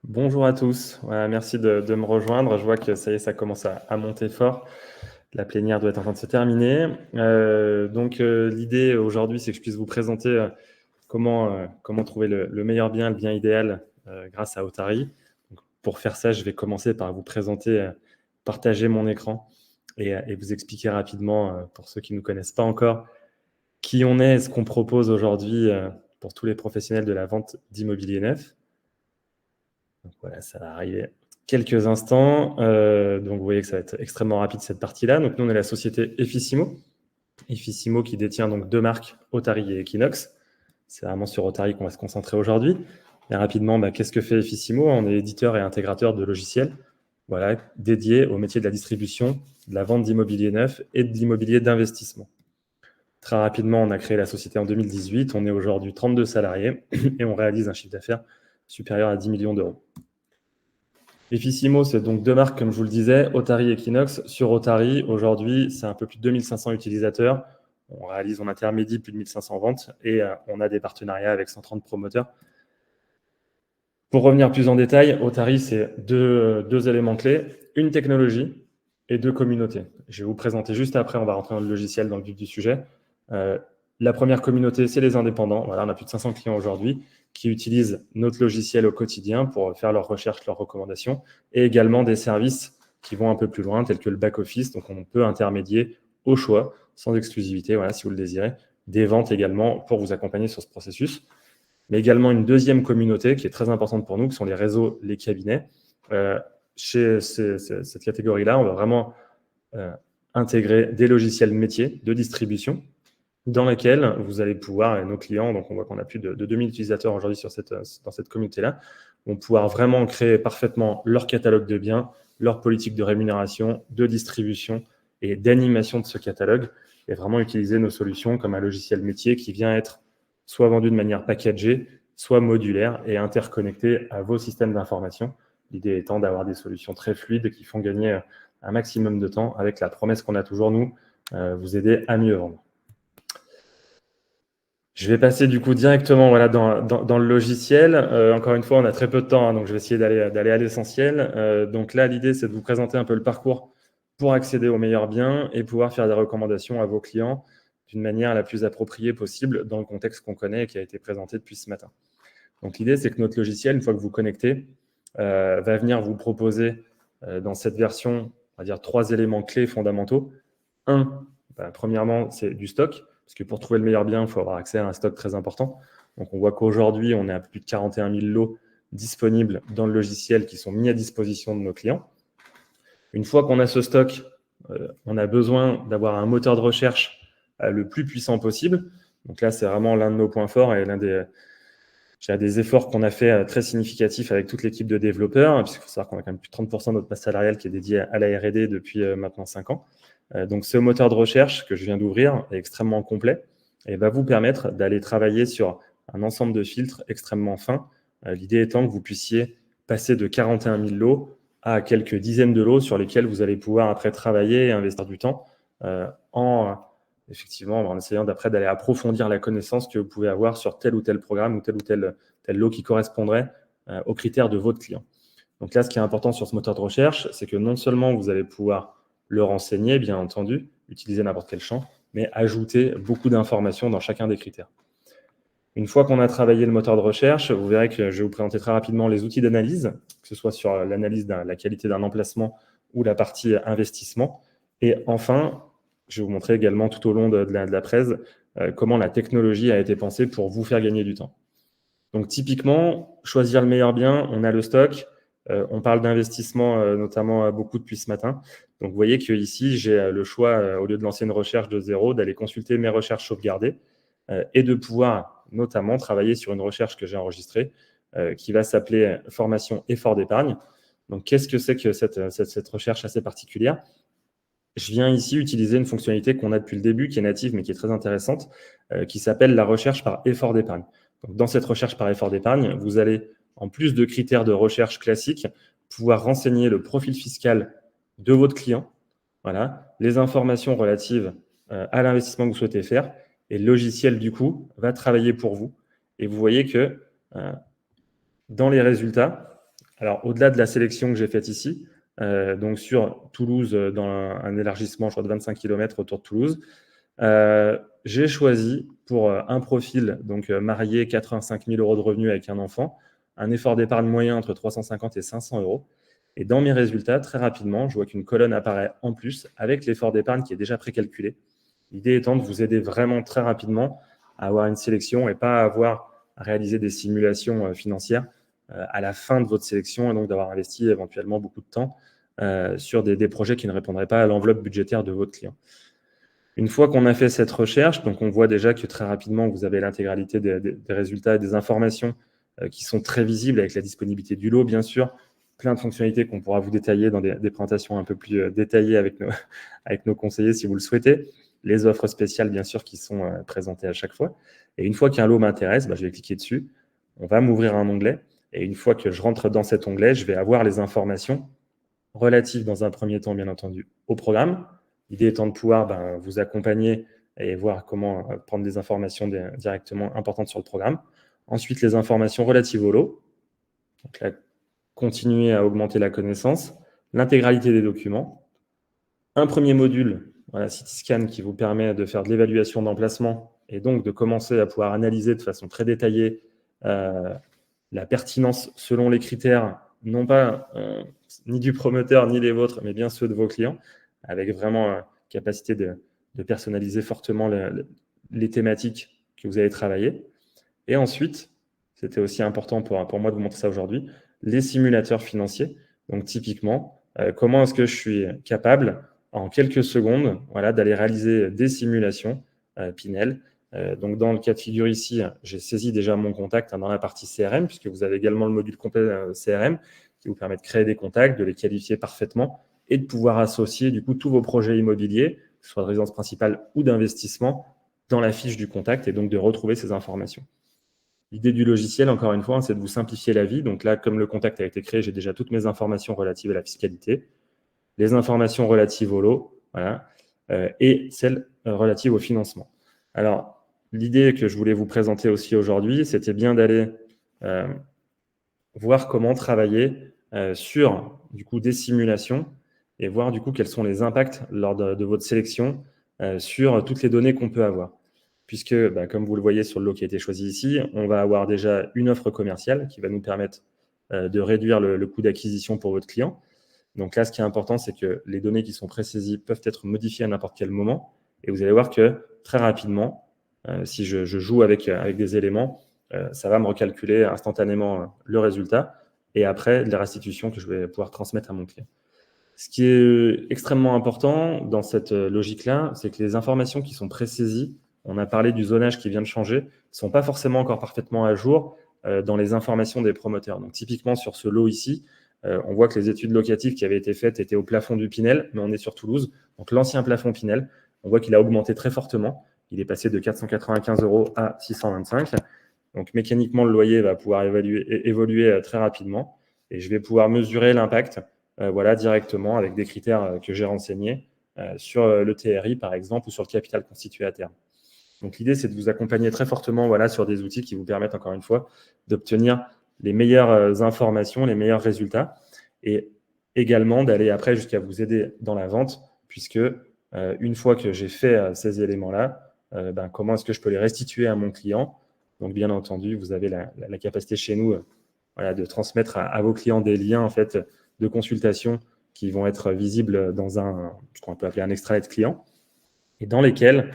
Bonjour à tous. Voilà, merci de me rejoindre. Je vois que ça y est, ça commence à monter fort. La plénière doit être en train de se terminer. L'idée aujourd'hui, c'est que je puisse vous présenter comment trouver le meilleur bien, le bien idéal grâce à Otari. Donc, pour faire ça, je vais commencer par vous présenter, partager mon écran et vous expliquer rapidement, pour ceux qui ne nous connaissent pas encore, qui on est et ce qu'on propose aujourd'hui pour tous les professionnels de la vente d'immobilier neuf. Donc voilà, ça va arriver quelques instants. Donc vous voyez que ça va être extrêmement rapide cette partie-là. Donc nous, on est la société Effissimo. Effissimo qui détient donc deux marques, Otari et Equinox. C'est vraiment sur Otari qu'on va se concentrer aujourd'hui. Et rapidement, qu'est-ce que fait Effissimo? On est éditeur et intégrateur de logiciels, voilà, dédiés au métier de la distribution, de la vente d'immobilier neuf et de l'immobilier d'investissement. Très rapidement, on a créé la société en 2018. On est aujourd'hui 32 salariés et on réalise un chiffre d'affaires supérieur à 10 millions d'euros. Effissimo, c'est donc deux marques, comme je vous le disais, Otari et Equinox. Sur Otari, aujourd'hui, c'est un peu plus de 2500 utilisateurs. On intermédie plus de 1500 ventes et on a des partenariats avec 130 promoteurs. Pour revenir plus en détail, Otari, c'est deux éléments clés, une technologie et deux communautés. Je vais vous présenter juste après, on va rentrer dans le logiciel, dans le vif du sujet. La première communauté, c'est les indépendants. Voilà, on a plus de 500 clients aujourd'hui qui utilisent notre logiciel au quotidien pour faire leurs recherches, leurs recommandations, et également des services qui vont un peu plus loin, tels que le back-office. Donc, on peut intermédier au choix, sans exclusivité, voilà, si vous le désirez, des ventes également pour vous accompagner sur ce processus. Mais également une deuxième communauté qui est très importante pour nous, qui sont les réseaux, les cabinets. Chez cette catégorie-là, on va vraiment intégrer des logiciels métiers de distribution dans lesquels vous allez pouvoir, et nos clients, donc on voit qu'on a plus de 2000 utilisateurs aujourd'hui dans cette communauté-là, vont pouvoir vraiment créer parfaitement leur catalogue de biens, leur politique de rémunération, de distribution et d'animation de ce catalogue, et vraiment utiliser nos solutions comme un logiciel métier qui vient être soit vendu de manière packagée, soit modulaire et interconnecté à vos systèmes d'information. L'idée étant d'avoir des solutions très fluides qui font gagner un maximum de temps avec la promesse qu'on a toujours, nous, vous aider à mieux vendre. Je vais passer du coup directement dans le logiciel. Encore une fois, on a très peu de temps, donc je vais essayer d'aller à l'essentiel. Donc là, l'idée, c'est de vous présenter un peu le parcours pour accéder aux meilleurs biens et pouvoir faire des recommandations à vos clients d'une manière la plus appropriée possible dans le contexte qu'on connaît et qui a été présenté depuis ce matin. Donc l'idée, c'est que notre logiciel, une fois que vous connectez, va venir vous proposer dans cette version, on va dire, 3 éléments clés fondamentaux. Premièrement, c'est du stock, parce que pour trouver le meilleur bien, il faut avoir accès à un stock très important. Donc on voit qu'aujourd'hui, on est à plus de 41 000 lots disponibles dans le logiciel qui sont mis à disposition de nos clients. Une fois qu'on a ce stock, on a besoin d'avoir un moteur de recherche le plus puissant possible. Donc là, c'est vraiment l'un de nos points forts et l'un des efforts qu'on a fait très significatifs avec toute l'équipe de développeurs, puisqu'il faut savoir qu'on a quand même plus de 30% de notre masse salariale qui est dédiée à la R&D depuis maintenant 5 ans. Donc ce moteur de recherche que je viens d'ouvrir est extrêmement complet et va vous permettre d'aller travailler sur un ensemble de filtres extrêmement fins. L'idée étant que vous puissiez passer de 41 000 lots à quelques dizaines de lots sur lesquels vous allez pouvoir après travailler et investir du temps effectivement, en essayant d'après d'aller approfondir la connaissance que vous pouvez avoir sur tel ou tel programme ou tel lot qui correspondrait aux critères de votre client. Donc là, ce qui est important sur ce moteur de recherche, c'est que non seulement vous allez pouvoir le renseigner, bien entendu, utiliser n'importe quel champ, mais ajouter beaucoup d'informations dans chacun des critères. Une fois qu'on a travaillé le moteur de recherche, vous verrez que je vais vous présenter très rapidement les outils d'analyse, que ce soit sur l'analyse de la qualité d'un emplacement ou la partie investissement. Et enfin, je vais vous montrer également tout au long de la presse comment la technologie a été pensée pour vous faire gagner du temps. Donc typiquement, choisir le meilleur bien, on a le stock. On parle d'investissement notamment beaucoup depuis ce matin. Donc vous voyez qu'ici, j'ai le choix, au lieu de lancer une recherche de zéro, d'aller consulter mes recherches sauvegardées et de pouvoir notamment travailler sur une recherche que j'ai enregistrée qui va s'appeler formation effort d'épargne. Donc qu'est-ce que c'est que cette recherche assez particulière ? Je viens ici utiliser une fonctionnalité qu'on a depuis le début, qui est native, mais qui est très intéressante, qui s'appelle la recherche par effort d'épargne. Donc, dans cette recherche par effort d'épargne, vous allez, en plus de critères de recherche classiques, pouvoir renseigner le profil fiscal de votre client, voilà, les informations relatives à l'investissement que vous souhaitez faire, et le logiciel, du coup, va travailler pour vous. Et vous voyez que dans les résultats, Alors, au-delà de la sélection que j'ai faite ici, donc sur Toulouse, dans un élargissement, je crois, de 25 km autour de Toulouse, j'ai choisi pour un profil, donc marié, 85 000 € de revenus avec un enfant, un effort d'épargne moyen entre 350 et 500 euros. Et dans mes résultats, très rapidement, je vois qu'une colonne apparaît en plus avec l'effort d'épargne qui est déjà précalculé. L'idée étant de vous aider vraiment très rapidement à avoir une sélection et pas à avoir à réaliser des simulations financières à la fin de votre sélection et donc d'avoir investi éventuellement beaucoup de temps sur des projets qui ne répondraient pas à l'enveloppe budgétaire de votre client. Une fois qu'on a fait cette recherche, donc on voit déjà que très rapidement, vous avez l'intégralité des résultats et des informations qui sont très visibles avec la disponibilité du lot, bien sûr, plein de fonctionnalités qu'on pourra vous détailler dans des présentations un peu plus détaillées avec nos conseillers si vous le souhaitez, les offres spéciales, bien sûr, qui sont présentées à chaque fois. Et une fois qu'un lot m'intéresse, je vais cliquer dessus, on va m'ouvrir un onglet, et une fois que je rentre dans cet onglet, je vais avoir les informations relatives dans un premier temps, bien entendu, au programme. L'idée étant de pouvoir vous accompagner et voir comment prendre des informations directement importantes sur le programme. Ensuite, les informations relatives au lot. Donc là, continuer à augmenter la connaissance. L'intégralité des documents. Un premier module, voilà, CityScan, qui vous permet de faire de l'évaluation d'emplacement et donc de commencer à pouvoir analyser de façon très détaillée la pertinence selon les critères, non pas ni du promoteur ni les vôtres, mais bien ceux de vos clients, avec vraiment capacité de personnaliser fortement les thématiques que vous allez travailler. Et ensuite, c'était aussi important pour moi de vous montrer ça aujourd'hui, les simulateurs financiers. Donc typiquement, comment est-ce que je suis capable, en quelques secondes, voilà, d'aller réaliser des simulations Pinel. Donc dans le cas de figure ici, j'ai saisi déjà mon contact dans la partie CRM, puisque vous avez également le module complet CRM qui vous permet de créer des contacts, de les qualifier parfaitement et de pouvoir associer du coup tous vos projets immobiliers, que ce soit de résidence principale ou d'investissement, dans la fiche du contact et donc de retrouver ces informations. L'idée du logiciel, encore une fois, c'est de vous simplifier la vie. Donc là, comme le contact a été créé, j'ai déjà toutes mes informations relatives à la fiscalité, les informations relatives au lot, voilà, et celles relatives au financement. Alors, l'idée que je voulais vous présenter aussi aujourd'hui, c'était bien d'aller voir comment travailler sur du coup, des simulations et voir du coup quels sont les impacts lors de votre sélection sur toutes les données qu'on peut avoir. Puisque, comme vous le voyez sur le lot qui a été choisi ici, on va avoir déjà une offre commerciale qui va nous permettre de réduire le coût d'acquisition pour votre client. Donc là, ce qui est important, c'est que les données qui sont présaisies peuvent être modifiées à n'importe quel moment. Et vous allez voir que très rapidement, si je joue avec des éléments, ça va me recalculer instantanément le résultat et après les restitutions que je vais pouvoir transmettre à mon client. Ce qui est extrêmement important dans cette logique-là, c'est que les informations qui sont présaisies, on a parlé du zonage qui vient de changer, ne sont pas forcément encore parfaitement à jour dans les informations des promoteurs. Donc typiquement sur ce lot ici, on voit que les études locatives qui avaient été faites étaient au plafond du Pinel, mais on est sur Toulouse. Donc l'ancien plafond Pinel, on voit qu'il a augmenté très fortement. Il est passé de 495 € à 625. Donc mécaniquement, le loyer va pouvoir évoluer très rapidement et je vais pouvoir mesurer l'impact voilà, directement avec des critères que j'ai renseignés sur le TRI, par exemple, ou sur le capital constitué à terme. Donc, l'idée, c'est de vous accompagner très fortement voilà, sur des outils qui vous permettent, encore une fois, d'obtenir les meilleures informations, les meilleurs résultats et également d'aller après jusqu'à vous aider dans la vente, puisque une fois que j'ai fait ces éléments-là, comment est-ce que je peux les restituer à mon client? Donc, bien entendu, vous avez la capacité chez nous voilà, de transmettre à vos clients des liens en fait, de consultation qui vont être visibles dans ce qu'on peut appeler un extranet client, et dans lesquels,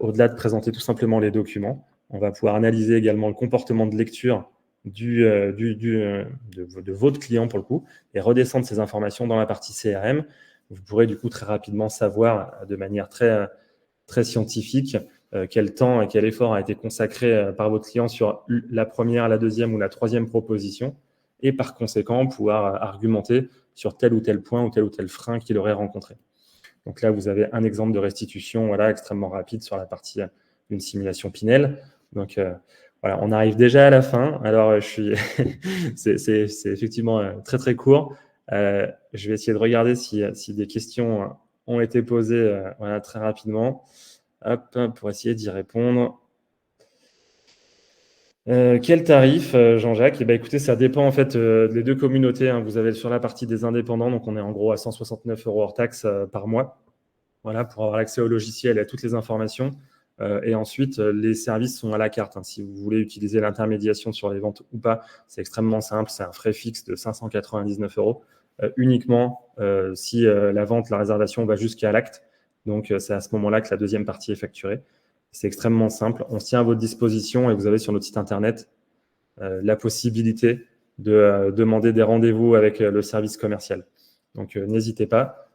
au-delà de présenter tout simplement les documents, on va pouvoir analyser également le comportement de lecture de votre client pour le coup, et redescendre ces informations dans la partie CRM. Vous pourrez du coup très rapidement savoir de manière très, très scientifique quel temps et quel effort a été consacré par votre client sur la première, la deuxième ou la troisième proposition, et par conséquent pouvoir argumenter sur tel ou tel point ou tel frein qu'il aurait rencontré. Donc là, vous avez un exemple de restitution voilà, extrêmement rapide sur la partie d'une simulation Pinel. Donc voilà, on arrive déjà à la fin. Alors, c'est effectivement très, très court. Je vais essayer de regarder si des questions ont été posées voilà, très rapidement. Hop, pour essayer d'y répondre. Quel tarif, Jean-Jacques? Eh ben, écoutez, ça dépend en fait des deux communautés, hein. Vous avez sur la partie des indépendants, donc on est en gros à 169 € hors taxe par mois. Voilà, pour avoir accès au logiciel et à toutes les informations. Et ensuite, les services sont à la carte, hein. Si vous voulez utiliser l'intermédiation sur les ventes ou pas, c'est extrêmement simple. C'est un frais fixe de 599 € uniquement si la vente, la réservation va jusqu'à l'acte. Donc, c'est à ce moment-là que la deuxième partie est facturée. C'est extrêmement simple. On se tient à votre disposition et vous avez sur notre site internet la possibilité de demander des rendez-vous avec le service commercial. Donc, n'hésitez pas.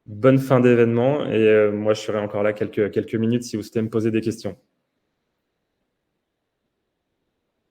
Bonne fin d'événement et moi je serai encore là quelques minutes si vous souhaitez me poser des questions.